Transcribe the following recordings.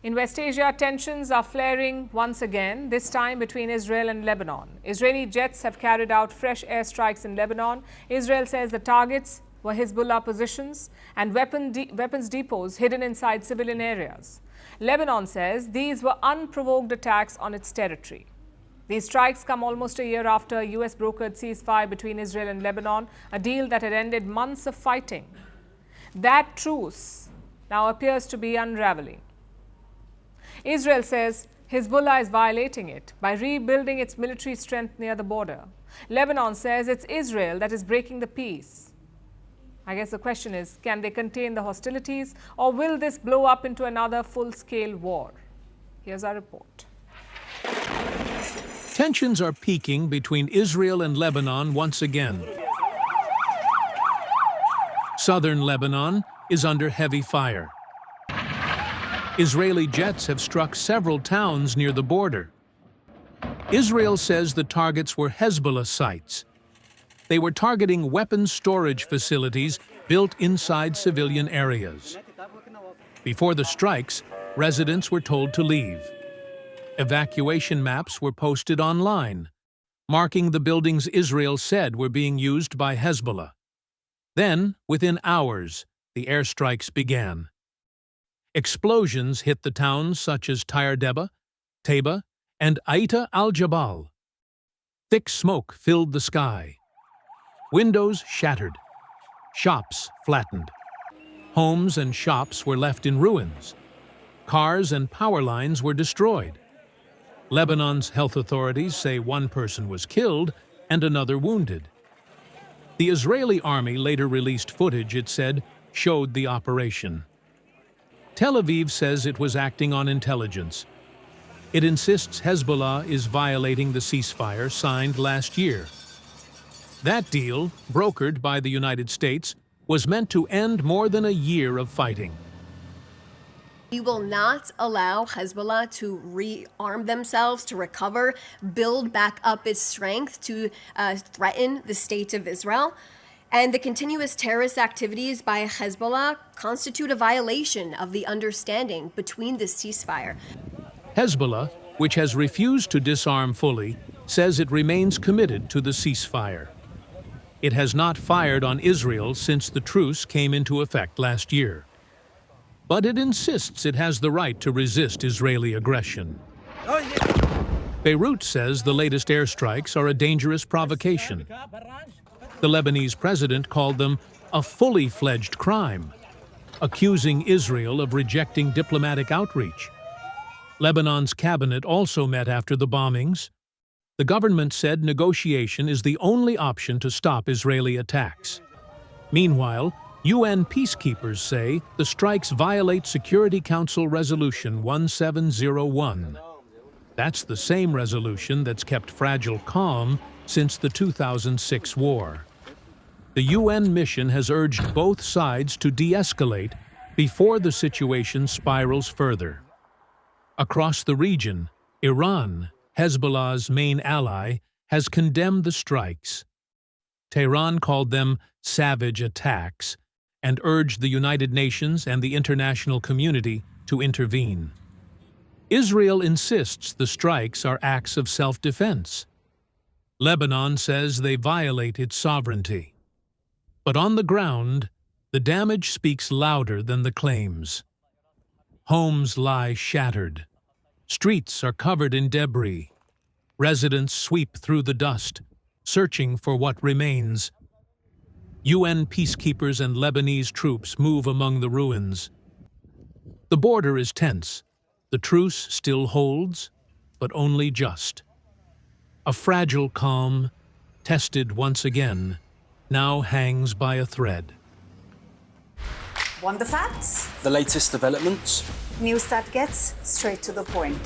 In West Asia, tensions are flaring once again, this time between Israel and Lebanon. Israeli jets have carried out fresh airstrikes in Lebanon. Israel says the targets were Hezbollah positions and weapons depots hidden inside civilian areas. Lebanon says these were unprovoked attacks on its territory. These strikes come almost a year after a US brokered ceasefire between Israel and Lebanon, a deal that had ended months of fighting. That truce now appears to be unraveling. Israel says Hezbollah is violating it by rebuilding its military strength near the border. Lebanon says it's Israel that is breaking the peace. I guess the question is, can they contain the hostilities, or will this blow up into another full-scale war? Here's our report. Tensions are peaking between Israel and Lebanon once again. Southern Lebanon is under heavy fire. Israeli jets have struck several towns near the border. Israel says the targets were Hezbollah sites. They were targeting weapons storage facilities built inside civilian areas. Before the strikes, residents were told to leave. Evacuation maps were posted online, marking the buildings Israel said were being used by Hezbollah. Then, within hours, the airstrikes began. Explosions hit the towns such as Tayr Debba, Tayba, and Aita al-Jabal. Thick smoke filled the sky. Windows shattered. Shops flattened. Homes and shops were left in ruins. Cars and power lines were destroyed. Lebanon's health authorities say one person was killed and another wounded. The Israeli army later released footage it said showed the operation. Tel Aviv says it was acting on intelligence. It insists Hezbollah is violating the ceasefire signed last year. That deal, brokered by the United States, was meant to end more than a year of fighting. We will not allow Hezbollah to rearm themselves, to recover, build back up its strength, to threaten the state of Israel. And the continuous terrorist activities by Hezbollah constitute a violation of the understanding between the ceasefire. Hezbollah, which has refused to disarm fully, says it remains committed to the ceasefire. It has not fired on Israel since the truce came into effect last year. But it insists it has the right to resist Israeli aggression. Beirut says the latest airstrikes are a dangerous provocation. The Lebanese president called them a fully fledged crime, accusing Israel of rejecting diplomatic outreach. Lebanon's cabinet also met after the bombings. The government said negotiation is the only option to stop Israeli attacks. Meanwhile, UN peacekeepers say the strikes violate Security Council Resolution 1701. That's the same resolution that's kept fragile calm since the 2006 war. The UN mission has urged both sides to de-escalate before the situation spirals further. Across the region, Iran, Hezbollah's main ally, has condemned the strikes. Tehran called them savage attacks and urged the United Nations and the international community to intervene. Israel insists the strikes are acts of self-defense. Lebanon says they violate its sovereignty. But on the ground, the damage speaks louder than the claims. Homes lie shattered. Streets are covered in debris. Residents sweep through the dust, searching for what remains. UN peacekeepers and Lebanese troops move among the ruins. The border is tense. The truce still holds, but only just. A fragile calm, tested once again, now hangs by a thread. Want the facts? The latest developments? News that gets straight to the point.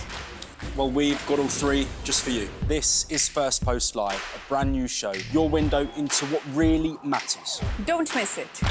Well, we've got all three just for you. This is Firstpost Live, a brand new show, your window into what really matters. Don't miss it.